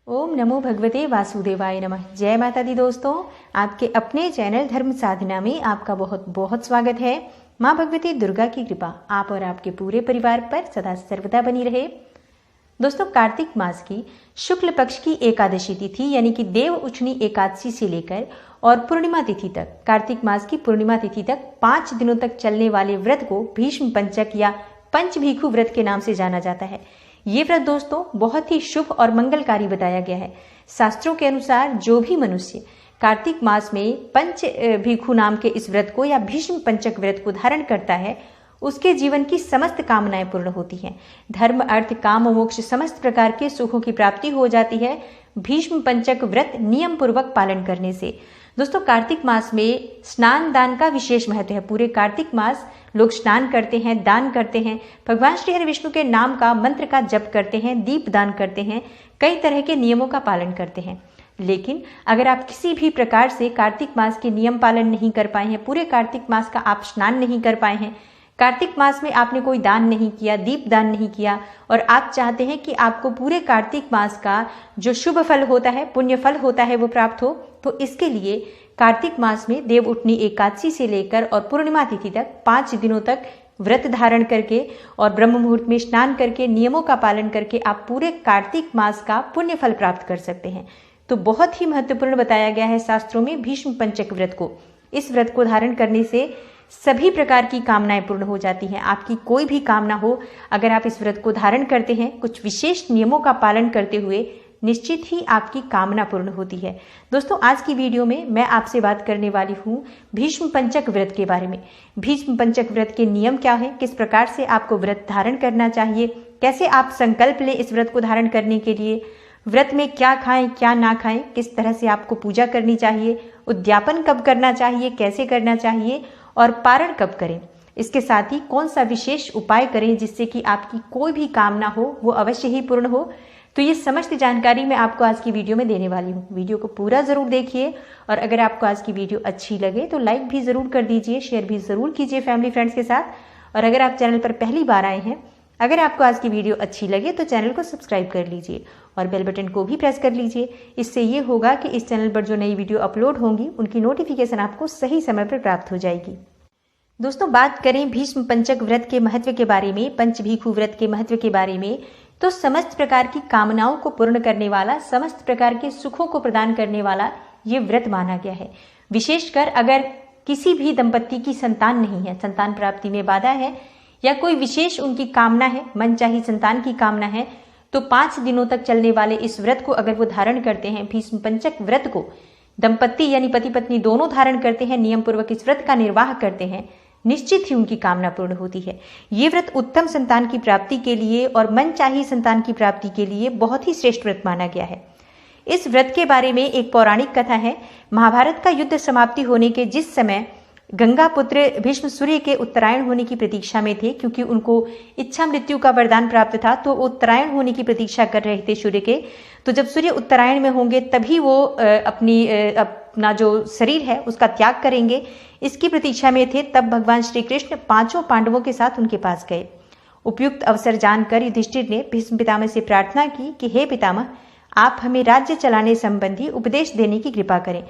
ओम नमो भगवते वासुदेवाय नमः। जय माता दी दोस्तों, आपके अपने चैनल धर्म साधना में आपका बहुत बहुत स्वागत है। माँ भगवती दुर्गा की कृपा आप और आपके पूरे परिवार पर सदा सर्वदा बनी रहे। दोस्तों, कार्तिक मास की शुक्ल पक्ष की एकादशी तिथि यानी कि देव उठनी एकादशी से लेकर और पूर्णिमा तिथि तक, कार्तिक मास की पूर्णिमा तिथि तक 5 दिनों तक चलने वाले व्रत को भीष्म पंचक या पंचभीखु व्रत के नाम से जाना जाता है। ये व्रत दोस्तों बहुत ही शुभ और मंगलकारी बताया गया है। शास्त्रों के अनुसार जो भी मनुष्य कार्तिक मास में पंच भीखु नाम के इस व्रत को या भीष्म पंचक व्रत को धारण करता है, उसके जीवन की समस्त कामनाएं पूर्ण होती हैं। धर्म, अर्थ, काम, मोक्ष समस्त प्रकार के सुखों की प्राप्ति हो जाती है भीष्म पंचक व्रत नियम पूर्वक पालन करने से। दोस्तों, कार्तिक मास में स्नान दान का विशेष महत्व है। पूरे कार्तिक मास लोग स्नान करते हैं, दान करते हैं, भगवान श्री हरि विष्णु के नाम का मंत्र का जप करते हैं, दीप दान करते हैं, कई तरह के नियमों का पालन करते हैं। लेकिन अगर आप किसी भी प्रकार से कार्तिक मास के नियम पालन नहीं कर पाए हैं, पूरे कार्तिक मास का आप स्नान नहीं कर पाए हैं, कार्तिक मास में आपने कोई दान नहीं किया, दीप दान नहीं किया और आप चाहते हैं कि आपको पूरे कार्तिक मास का जो शुभ फल होता है, पुण्य फल होता है, वो प्राप्त हो, तो इसके लिए कार्तिक मास में देव उठनी एकादशी से लेकर और पूर्णिमा तिथि तक 5 दिनों तक व्रत धारण करके और ब्रह्म मुहूर्त में स्नान करके नियमों का पालन करके आप पूरे कार्तिक मास का पुण्य फल प्राप्त कर सकते हैं। तो बहुत ही महत्वपूर्ण बताया गया है शास्त्रों में भीष्म पंचक व्रत को। इस व्रत को धारण करने से सभी प्रकार की कामनाएं पूर्ण हो जाती हैं। आपकी कोई भी कामना हो, अगर आप इस व्रत को धारण करते हैं कुछ विशेष नियमों का पालन करते हुए, निश्चित ही आपकी कामना पूर्ण होती है। दोस्तों, आज की वीडियो में मैं आपसे बात करने वाली हूँ भीष्म पंचक व्रत के बारे में। भीष्म पंचक व्रत के नियम क्या है, किस प्रकार से आपको व्रत धारण करना चाहिए, कैसे आप संकल्प लें इस व्रत को धारण करने के लिए, व्रत में क्या खाएं क्या ना खाएं, किस तरह से आपको पूजा करनी चाहिए, उद्यापन कब करना चाहिए, कैसे करना चाहिए और पारण कब करें। इसके साथ ही कौन सा विशेष उपाय करें जिससे कि आपकी कोई भी कामना हो वो अवश्य ही पूर्ण हो। तो ये समस्त जानकारी मैं आपको आज की वीडियो में देने वाली हूँ। वीडियो को पूरा ज़रूर देखिए और अगर आपको आज की वीडियो अच्छी लगे तो लाइक भी ज़रूर कर दीजिए, शेयर भी ज़रूर कीजिए फैमिली फ्रेंड्स के साथ। और अगर आप चैनल पर पहली बार आए हैं, अगर आपको आज की वीडियो अच्छी लगे तो चैनल को सब्सक्राइब कर लीजिए और बेल बटन को भी प्रेस कर लीजिए। इससे ये होगा कि इस चैनल पर जो नई वीडियो अपलोड होंगी उनकी नोटिफिकेशन आपको सही समय पर प्राप्त हो जाएगी। दोस्तों, बात करें भीष्म पंचक व्रत के महत्व के बारे में, पंचभीखु व्रत के महत्व के बारे में, तो समस्त प्रकार की कामनाओं को पूर्ण करने वाला, समस्त प्रकार के सुखों को प्रदान करने वाला ये व्रत माना गया है। विशेषकर अगर किसी भी दंपत्ति की संतान नहीं है, संतान प्राप्ति में बाधा है या कोई विशेष उनकी कामना है, मनचाही संतान की कामना है, तो 5 दिनों तक चलने वाले इस व्रत को अगर वो धारण करते हैं, भीष्म पंचक व्रत को दंपत्ति यानी पति पत्नी दोनों धारण करते हैं, नियम पूर्वक इस व्रत का निर्वाह करते हैं, निश्चित ही उनकी कामना पूर्ण होती है। ये व्रत उत्तम संतान की प्राप्ति के लिए और मनचाही संतान की प्राप्ति के लिए बहुत ही श्रेष्ठ व्रत माना गया है। इस व्रत के बारे में एक पौराणिक कथा है। महाभारत का युद्ध समाप्ति होने के जिस समय गंगा पुत्र भीष्म सूर्य के उत्तरायण होने की प्रतीक्षा में थे, क्योंकि उनको इच्छा मृत्यु का वरदान प्राप्त था, तो उत्तरायण होने की प्रतीक्षा कर रहे थे सूर्य के। तो जब सूर्य उत्तरायण में होंगे तभी वो अपना जो शरीर है उसका त्याग करेंगे, इसकी प्रतीक्षा में थे। तब भगवान श्री कृष्ण 5 पांडवों के साथ उनके पास गए। उपयुक्त अवसर जानकर युधिष्ठिर ने भीष्म पितामह से प्रार्थना की कि हे पितामह, आप हमें राज्य चलाने संबंधी उपदेश देने की कृपा करें।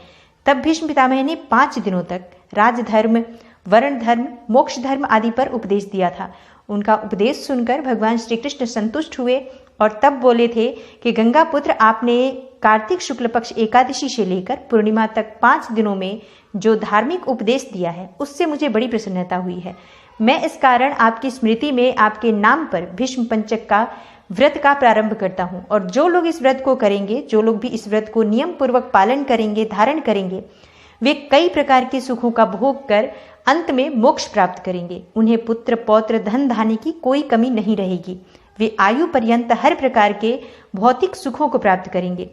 तब भीष्म पितामह ने 5 दिनों तक राजधर्म, वर्ण धर्म, मोक्ष धर्म आदि पर उपदेश दिया था। उनका उपदेश सुनकर भगवान श्री कृष्ण संतुष्ट हुए और तब बोले थे कि गंगा पुत्र, आपने कार्तिक शुक्ल पक्ष एकादशी से लेकर पूर्णिमा तक 5 दिनों में जो धार्मिक उपदेश दिया है उससे मुझे बड़ी प्रसन्नता हुई है। मैं इस कारण आपकी स्मृति में आपके नाम पर भीष्म पंचक का व्रत का प्रारंभ करता हूँ। और जो लोग इस व्रत को करेंगे, जो लोग भी इस व्रत को नियम पूर्वक पालन करेंगे, धारण करेंगे, वे कई प्रकार के सुखों का भोग कर अंत में मोक्ष प्राप्त करेंगे। उन्हें पुत्र, पौत्र, धन धान्य की कोई कमी नहीं रहेगी। वे आयु पर्यंत हर प्रकार के भौतिक सुखों को प्राप्त करेंगे।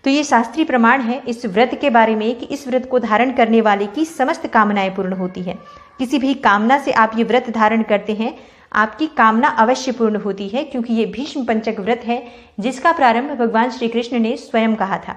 तो ये शास्त्रीय प्रमाण है इस व्रत के बारे में कि इस व्रत को धारण करने वाले की समस्त कामनाएं पूर्ण होती हैं। किसी भी कामना से आप ये व्रत धारण करते हैं, आपकी कामना अवश्य पूर्ण होती है, क्योंकि ये भीष्म पंचक व्रत है जिसका प्रारंभ भगवान श्री कृष्ण ने स्वयं कहा था।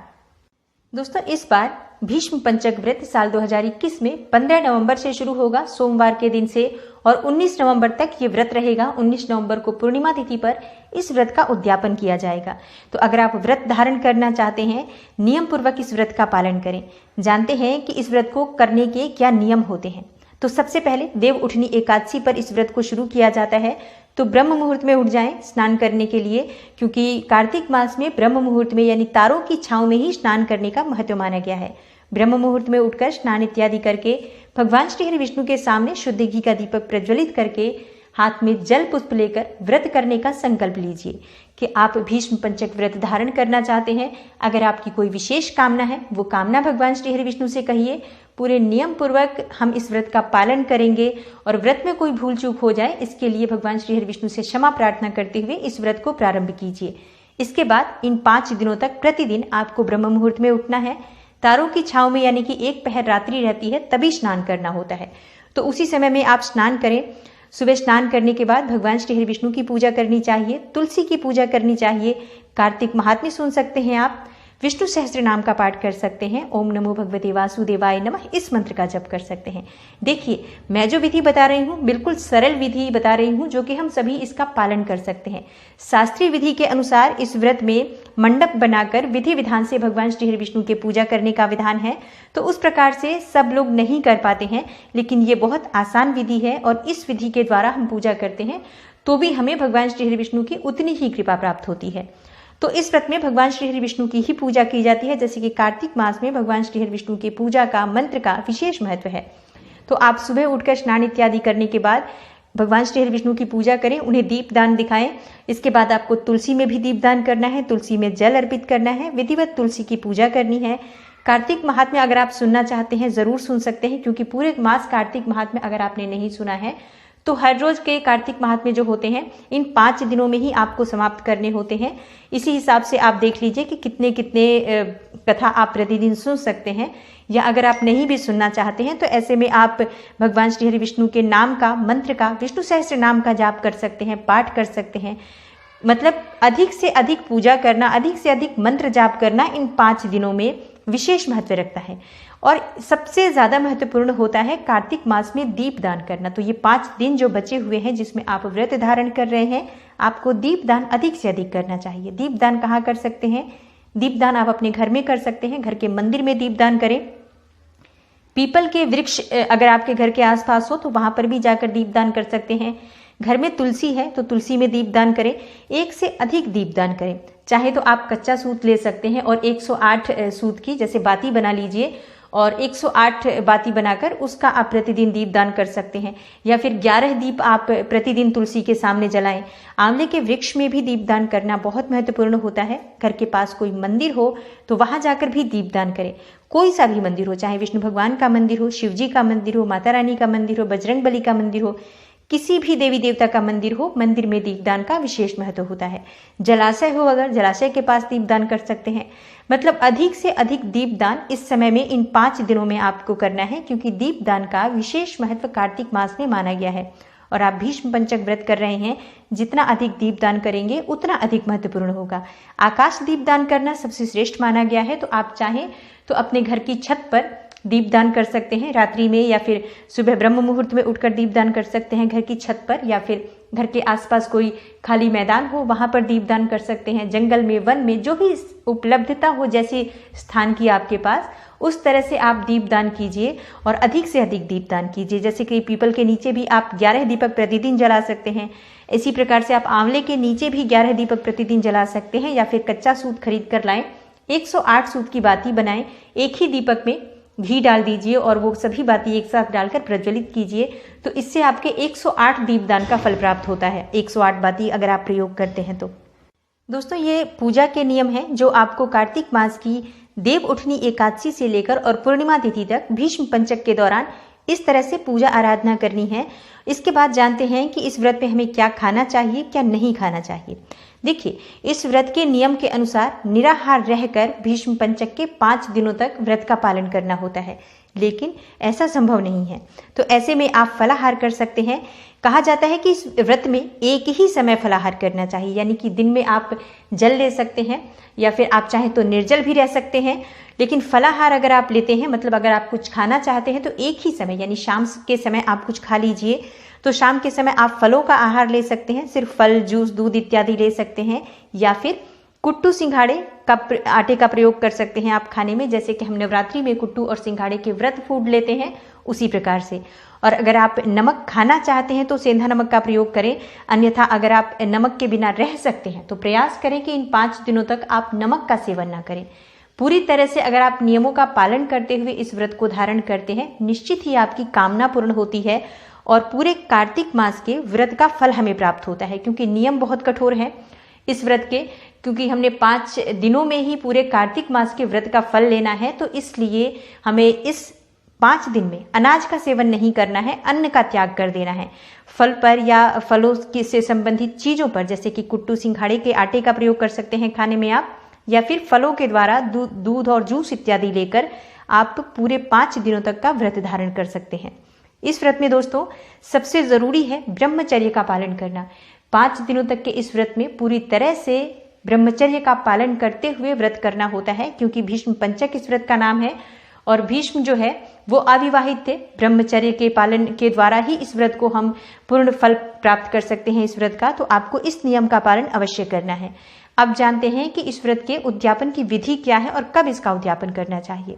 दोस्तों, इस बार भीष्म पंचक व्रत साल 2021 में 15 नवंबर से शुरू होगा, सोमवार के दिन से, और 19 नवंबर तक ये व्रत रहेगा। 19 नवंबर को पूर्णिमा तिथि पर इस व्रत का उद्यापन किया जाएगा। तो अगर आप व्रत धारण करना चाहते हैं, नियम पूर्वक इस व्रत का पालन करें। जानते हैं कि इस व्रत को करने के क्या नियम होते हैं। तो सबसे पहले देव उठनी एकादशी पर इस व्रत को शुरू किया जाता है। तो ब्रह्म मुहूर्त में उठ जाएं स्नान करने के लिए, क्योंकि कार्तिक मास में ब्रह्म मुहूर्त में यानी तारों की छांव में ही स्नान करने का महत्व माना गया है। ब्रह्म मुहूर्त में उठकर स्नान इत्यादि करके भगवान श्री हरि विष्णु के सामने शुद्ध घी का दीपक प्रज्वलित करके हाथ में जल पुष्प लेकर व्रत करने का संकल्प लीजिए कि आप भीष्म पंचक व्रत धारण करना चाहते हैं। अगर आपकी कोई विशेष कामना है, वो कामना भगवान श्री हरि विष्णु से कहिए। पूरे नियम पूर्वक हम इस व्रत का पालन करेंगे और व्रत में कोई भूल चूक हो जाए, इसके लिए भगवान श्री हरि विष्णु से क्षमा प्रार्थना करते हुए इस व्रत को प्रारंभ कीजिए। इसके बाद इन 5 दिनों तक प्रतिदिन आपको ब्रह्म मुहूर्त में उठना है। तारों की छांव में यानी कि एक पहर रात्रि रहती है, तभी स्नान करना होता है। तो उसी समय में आप स्नान करें। सुबह स्नान करने के बाद भगवान श्री हरि विष्णु की पूजा करनी चाहिए, तुलसी की पूजा करनी चाहिए, कार्तिक महात्म्य सुन सकते हैं आप, विष्णु सहस्त्र नाम का पाठ कर सकते हैं, ओम नमो भगवते वासुदेवाय नमः इस मंत्र का जप कर सकते हैं। देखिए, मैं जो विधि बता रही हूँ बिल्कुल सरल विधि बता रही हूँ, जो कि हम सभी इसका पालन कर सकते हैं। शास्त्रीय विधि के अनुसार इस व्रत में मंडप बनाकर विधि विधान से भगवान श्री हरि विष्णु की पूजा करने का विधान है। तो उस प्रकार से सब लोग नहीं कर पाते हैं, लेकिन ये बहुत आसान विधि है और इस विधि के द्वारा हम पूजा करते हैं तो भी हमें भगवान श्री हरि विष्णु की उतनी ही कृपा प्राप्त होती है। तो इस व्रत में भगवान श्री हरि विष्णु की ही पूजा की जाती है, जैसे कि कार्तिक मास में भगवान श्री हरि विष्णु की पूजा का मंत्र का विशेष महत्व है। तो आप सुबह उठकर स्नान इत्यादि करने के बाद भगवान श्री हरि विष्णु की पूजा करें, उन्हें दीप दान दिखाएं। इसके बाद आपको तुलसी में भी दीप दान करना है, तुलसी में जल अर्पित करना है, विधिवत तुलसी की पूजा करनी है। कार्तिक महात्म्य अगर आप सुनना चाहते हैं जरूर सुन सकते हैं, क्योंकि पूरे मास कार्तिक महात्म्य अगर आपने नहीं सुना है तो हर रोज के कार्तिक महात्म्य जो होते हैं इन 5 दिनों में ही आपको समाप्त करने होते हैं। इसी हिसाब से आप देख लीजिए कि कितने कितने कथा आप प्रतिदिन सुन सकते हैं, या अगर आप नहीं भी सुनना चाहते हैं तो ऐसे में आप भगवान श्री हरि विष्णु के नाम का, मंत्र का, विष्णु सहस्त्र नाम का जाप कर सकते हैं, पाठ कर सकते हैं। मतलब अधिक से अधिक पूजा करना, अधिक से अधिक मंत्र जाप करना इन 5 दिनों में विशेष महत्व रखता है। और सबसे ज़्यादा महत्वपूर्ण होता है कार्तिक मास में दीप दान करना। तो ये 5 दिन जो बचे हुए हैं जिसमें आप व्रत धारण कर रहे हैं, आपको दीप दान अधिक से अधिक करना चाहिए। दीप दान कहाँ कर सकते हैं? दीप दान आप अपने घर में कर सकते हैं, घर के मंदिर में दीप दान करें। पीपल के वृक्ष अगर आपके घर के आसपास हो तो वहां पर भी जाकर दीप दान कर सकते हैं। घर में तुलसी है तो तुलसी में दीप दान करें। 1 से अधिक दीप दान करें। चाहे तो आप कच्चा सूत ले सकते हैं और 108 सूत की जैसे बाती बना लीजिए और 108 बाती बनाकर उसका आप प्रतिदिन दीप दान कर सकते हैं, या फिर 11 दीप आप प्रतिदिन तुलसी के सामने जलाएं। आंवले के वृक्ष में भी दीप दान करना बहुत महत्वपूर्ण होता है। घर के पास कोई मंदिर हो तो वहां जाकर भी दीप दान करें। कोई सा भी मंदिर हो, चाहे विष्णु भगवान का मंदिर हो, शिव जी का मंदिर हो, माता रानी का मंदिर हो, बजरंग बली का मंदिर हो, किसी भी देवी देवता का मंदिर हो, मंदिर में दीपदान का विशेष महत्व होता है। जलाशय हो, अगर जलाशय के पास दीपदान कर सकते हैं। मतलब अधिक से अधिक दीपदान इस समय में इन 5 दिनों में आपको करना है, क्योंकि दीपदान का विशेष महत्व कार्तिक मास में माना गया है। और आप भीष्म पंचक व्रत कर रहे हैं, जितना अधिक दीपदान करेंगे उतना अधिक महत्वपूर्ण होगा। आकाश दीपदान करना सबसे श्रेष्ठ माना गया है। तो आप चाहें तो अपने घर की छत पर दीपदान कर सकते हैं रात्रि में, या फिर सुबह ब्रह्म मुहूर्त में उठकर दीपदान कर सकते हैं घर की छत पर, या फिर घर के आसपास कोई खाली मैदान हो वहां पर दीपदान कर सकते हैं। जंगल में, वन में, जो भी उपलब्धता हो जैसे स्थान की आपके पास, उस तरह से आप दीपदान कीजिए और अधिक से अधिक दीपदान कीजिए। जैसे कि पीपल के नीचे भी आप 11 दीपक प्रतिदिन जला सकते हैं। इसी प्रकार से आप आंवले के नीचे भी 11 दीपक प्रतिदिन जला सकते हैं, या फिर कच्चा सूत खरीद कर लाएं, 108 सूत की बाती बनाएं, एक ही दीपक में घी डाल दीजिए और वो सभी बाती एक साथ डालकर प्रज्वलित कीजिए। तो इससे आपके 108 दीपदान का फल प्राप्त होता है, 108 बाती अगर आप प्रयोग करते हैं तो। दोस्तों, ये पूजा के नियम हैं जो आपको कार्तिक मास की देव उठनी एकादशी से लेकर और पूर्णिमा तिथि तक भीष्म पंचक के दौरान इस तरह से पूजा आराधना करनी है। इसके बाद जानते हैं कि इस व्रत में हमें क्या खाना चाहिए, क्या नहीं खाना चाहिए। देखिए, इस व्रत के नियम के अनुसार निराहार रहकर भीष्म पंचक के 5 दिनों तक व्रत का पालन करना होता है। लेकिन ऐसा संभव नहीं है। तो ऐसे में आप फलाहार कर सकते हैं। कहा जाता है कि इस व्रत में एक ही समय फलाहार करना चाहिए, यानी कि दिन में आप जल ले सकते हैं या फिर आप चाहें तो निर्जल भी रह सकते हैं, लेकिन फलाहार अगर आप लेते हैं, मतलब अगर आप कुछ खाना चाहते हैं तो एक ही समय यानी शाम के समय आप कुछ खा लीजिए। तो शाम के समय आप फलों का आहार ले सकते हैं, सिर्फ फल, जूस, दूध इत्यादि ले सकते हैं, या फिर कुट्टू सिंघाड़े का आटे का प्रयोग कर सकते हैं आप खाने में, जैसे कि हम नवरात्रि में कुट्टू और सिंघाड़े के व्रत फूड लेते हैं उसी प्रकार से। और अगर आप नमक खाना चाहते हैं तो सेंधा नमक का प्रयोग करें, अन्यथा अगर आप नमक के बिना रह सकते हैं तो प्रयास करें कि इन 5 दिनों तक आप नमक का सेवन ना करें। पूरी तरह से अगर आप नियमों का पालन करते हुए इस व्रत को धारण करते हैं, निश्चित ही आपकी कामना पूर्ण होती है और पूरे कार्तिक मास के व्रत का फल हमें प्राप्त होता है। क्योंकि नियम बहुत कठोर है इस व्रत के, क्योंकि हमने 5 दिनों में ही पूरे कार्तिक मास के व्रत का फल लेना है, तो इसलिए हमें इस 5 दिन में अनाज का सेवन नहीं करना है, अन्न का त्याग कर देना है। फल पर या फलों से संबंधित चीज़ों पर, जैसे कि कुट्टू सिंघाड़े के आटे का प्रयोग कर सकते हैं खाने में आप, या फिर फलों के द्वारा दूध और जूस इत्यादि लेकर आप पूरे 5 दिनों तक का व्रत धारण कर सकते हैं। इस व्रत में दोस्तों सबसे जरूरी है ब्रह्मचर्य का पालन करना। 5 दिनों तक के इस व्रत में पूरी तरह से ब्रह्मचर्य का पालन करते हुए व्रत करना होता है, क्योंकि भीष्म पंचक इस व्रत का नाम है और भीष्म जो है वो अविवाहित थे। ब्रह्मचर्य के पालन के द्वारा ही इस व्रत को हम पूर्ण फल प्राप्त कर सकते हैं इस व्रत का, तो आपको इस नियम का पालन अवश्य करना है। अब जानते हैं कि इस व्रत के उद्यापन की विधि क्या है और कब इसका उद्यापन करना चाहिए।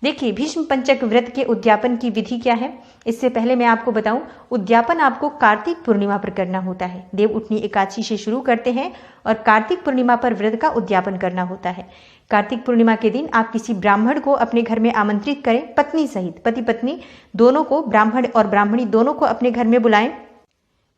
देखिए, भीष्म पंचक व्रत के उद्यापन की विधि क्या है, इससे पहले मैं आपको बताऊं, उद्यापन आपको कार्तिक पूर्णिमा पर करना होता है। देव उठनी एकादशी से शुरू करते हैं और कार्तिक पूर्णिमा पर व्रत का उद्यापन करना होता है। कार्तिक पूर्णिमा के दिन आप किसी ब्राह्मण को अपने घर में आमंत्रित करें, पत्नी सहित, पति पत्नी दोनों को, ब्राह्मण और ब्राह्मणी दोनों को अपने घर में बुलाएं।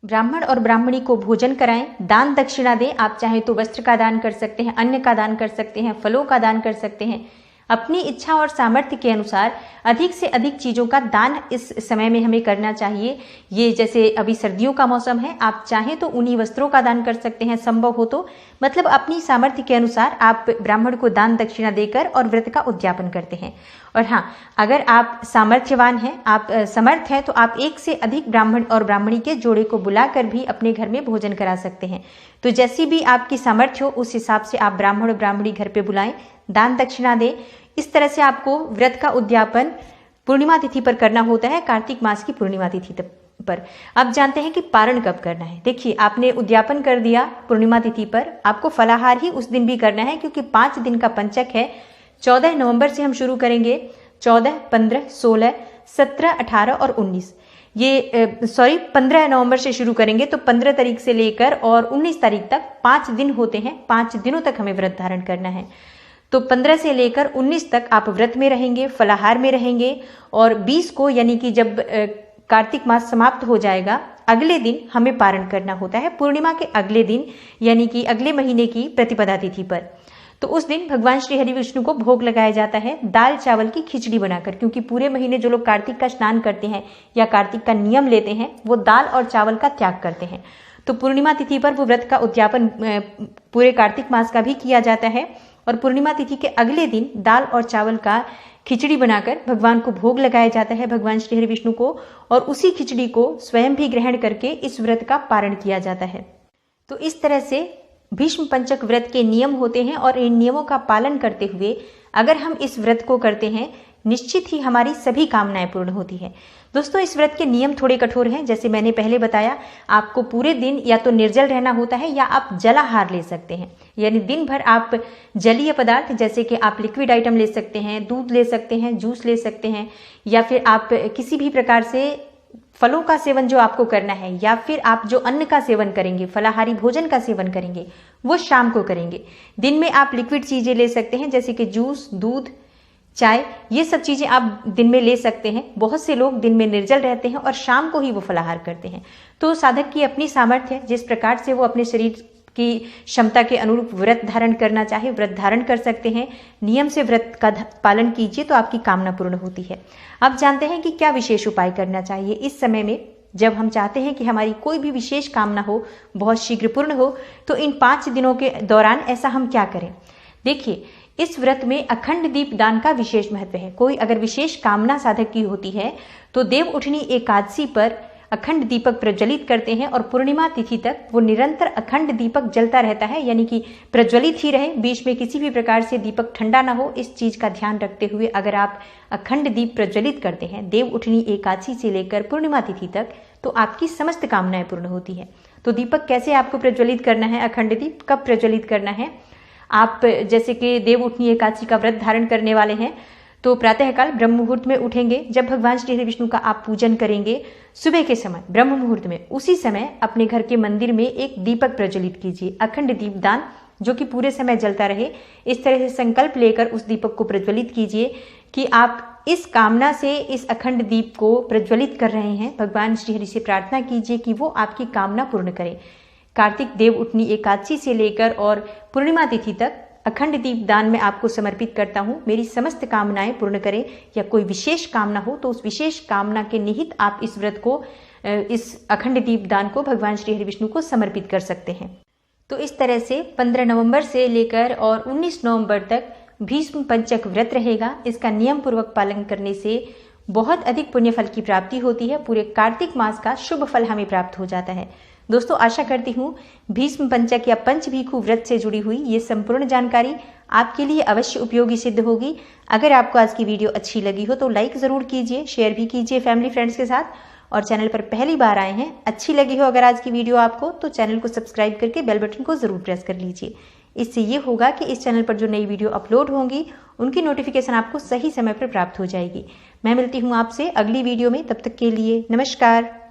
ब्राह्मण और ब्राह्मणी को भोजन कराएं, दान दक्षिणा दें। आप चाहें तो वस्त्र का दान कर सकते हैं, अन्न का दान कर सकते हैं, फलों का दान कर सकते हैं। अपनी इच्छा और सामर्थ्य के अनुसार अधिक से अधिक चीज़ों का दान इस समय में हमें करना चाहिए। ये जैसे अभी सर्दियों का मौसम है, आप चाहें तो ऊनी वस्त्रों का दान कर सकते हैं संभव हो तो, मतलब अपनी सामर्थ्य के अनुसार आप ब्राह्मण को दान दक्षिणा देकर और व्रत का उद्यापन करते हैं। और हाँ, अगर आप सामर्थ्यवान हैं, आप समर्थ हैं, तो आप 1 से अधिक ब्राह्मण और ब्राह्मणी के जोड़े को बुलाकर भी अपने घर में भोजन करा सकते हैं। तो जैसी भी आपकी सामर्थ्य हो उस हिसाब से आप ब्राह्मण और ब्राह्मणी घर पे बुलाएं, दान दक्षिणा दें। इस तरह से आपको व्रत का उद्यापन पूर्णिमा तिथि पर करना होता है, कार्तिक मास की पूर्णिमा तिथि पर। अब जानते हैं कि पारण कब करना है। देखिए, आपने उद्यापन कर दिया पूर्णिमा तिथि पर, आपको फलाहार ही उस दिन भी करना है, क्योंकि 5 दिन का पंचक है। 14 नवंबर से हम शुरू करेंगे, 14, 15, 16, 17, 18 और 19। 15 नवंबर से शुरू करेंगे, तो 15 तारीख से लेकर और 19 तारीख तक 5 दिन होते हैं। 5 दिनों तक हमें व्रत धारण करना है। तो 15 से लेकर 19 तक आप व्रत में रहेंगे, फलाहार में रहेंगे, और 20 को यानी कि जब कार्तिक मास समाप्त हो जाएगा, अगले दिन हमें पारण करना होता है, पूर्णिमा के अगले दिन, यानी कि अगले महीने की प्रतिपदा तिथि पर। तो उस दिन भगवान श्री हरि विष्णु को भोग लगाया जाता है दाल चावल की खिचड़ी बनाकर, क्योंकि पूरे महीने जो लोग कार्तिक का स्नान करते हैं या कार्तिक का नियम लेते हैं वो दाल और चावल का त्याग करते हैं। तो पूर्णिमा तिथि पर वो व्रत का उद्यापन पूरे कार्तिक मास का भी किया जाता है, और पूर्णिमा तिथि के अगले दिन दाल और चावल का खिचड़ी बनाकर भगवान को भोग लगाया जाता है, भगवान श्री हरि विष्णु को, और उसी खिचड़ी को स्वयं भी ग्रहण करके इस व्रत का पारण किया जाता है। तो इस तरह से भीष्म पंचक व्रत के नियम होते हैं, और इन नियमों का पालन करते हुए अगर हम इस व्रत को करते हैं, निश्चित ही हमारी सभी कामनाएं पूर्ण होती हैं। दोस्तों, इस व्रत के नियम थोड़े कठोर हैं। जैसे मैंने पहले बताया, आपको पूरे दिन या तो निर्जल रहना होता है या आप जलाहार ले सकते हैं, यानी दिन भर आप जलीय पदार्थ जैसे कि आप लिक्विड आइटम ले सकते हैं, दूध ले सकते हैं, जूस ले सकते हैं, या फिर आप किसी भी प्रकार से फलों का सेवन जो आपको करना है, या फिर आप जो अन्न का सेवन करेंगे, फलाहारी भोजन का सेवन करेंगे, वो शाम को करेंगे। दिन में आप लिक्विड चीजें ले सकते हैं, जैसे कि जूस, दूध, चाय, ये सब चीजें आप दिन में ले सकते हैं। बहुत से लोग दिन में निर्जल रहते हैं और शाम को ही वो फलाहार करते हैं। तो साधक की अपनी सामर्थ्य है, जिस प्रकार से वो अपने शरीर की क्षमता के अनुरूप व्रत धारण करना चाहे व्रत धारण कर सकते हैं। नियम से व्रत का पालन कीजिए तो आपकी कामना पूर्ण होती है। अब जानते हैं कि क्या विशेष उपाय करना चाहिए इस समय में, जब हम चाहते हैं कि हमारी कोई भी विशेष कामना हो, बहुत शीघ्र पूर्ण हो। तो इन 5 दिनों के दौरान ऐसा हम क्या करें। देखिए, इस व्रत में अखंड दीप दान का विशेष महत्व है। कोई अगर विशेष कामना साधक की होती है तो देव उठनी एकादशी पर अखंड दीपक प्रज्वलित करते हैं और पूर्णिमा तिथि तक वो निरंतर अखंड दीपक जलता रहता है, यानी कि प्रज्वलित ही रहे, बीच में किसी भी प्रकार से दीपक ठंडा ना हो। इस चीज का ध्यान रखते हुए अगर आप अखंड दीप प्रज्वलित करते हैं देव उठनी एकादशी से लेकर पूर्णिमा तिथि तक, तो आपकी समस्त कामनाएं पूर्ण होती है। तो दीपक कैसे आपको प्रज्वलित करना है, अखंड दीप कब प्रज्वलित करना है? आप जैसे कि देव उठनी एकादशी का व्रत धारण करने वाले हैं तो प्रातःकाल ब्रह्म मुहूर्त में उठेंगे। जब भगवान श्री हरि विष्णु का आप पूजन करेंगे सुबह के समय ब्रह्म मुहूर्त में, उसी समय अपने घर के मंदिर में एक दीपक प्रज्वलित कीजिए, अखंड दीपदान जो कि पूरे समय जलता रहे। इस तरह से संकल्प लेकर उस दीपक को प्रज्वलित कीजिए कि आप इस कामना से इस अखंड दीप को प्रज्वलित कर रहे हैं। भगवान श्री हरि से प्रार्थना कीजिए कि वो आपकी कामना पूर्ण करें। कार्तिक देव उठनी एकादशी से लेकर और पूर्णिमा तिथि तक अखंड दीप दान में आपको समर्पित करता हूँ, मेरी समस्त कामनाएं पूर्ण करें। या कोई विशेष कामना हो तो उस विशेष कामना के निहित आप इस व्रत को, इस अखंड दीप दान को भगवान श्री हरि विष्णु को समर्पित कर सकते हैं। तो इस तरह से 15 नवंबर से लेकर और 19 नवंबर तक भीष्म पंचक व्रत रहेगा। इसका नियम पूर्वक पालन करने से बहुत अधिक पुण्य फल की प्राप्ति होती है। पूरे कार्तिक मास का शुभ फल हमें प्राप्त हो जाता है। दोस्तों, आशा करती हूँ भीष्म पंचक या पंचभीखु व्रत से जुड़ी हुई ये संपूर्ण जानकारी आपके लिए अवश्य उपयोगी सिद्ध होगी। अगर आपको आज की वीडियो अच्छी लगी हो तो लाइक जरूर कीजिए, शेयर भी कीजिए फैमिली फ्रेंड्स के साथ, और चैनल पर पहली बार आए हैं, अच्छी लगी हो अगर आज की वीडियो आपको, तो चैनल को सब्सक्राइब करके बेल बटन को जरूर प्रेस कर लीजिए। इससे ये होगा कि इस चैनल पर जो नई वीडियो अपलोड होंगी उनकी नोटिफिकेशन आपको सही समय पर प्राप्त हो जाएगी। मैं मिलती हूँ आपसे अगली वीडियो में, तब तक के लिए नमस्कार।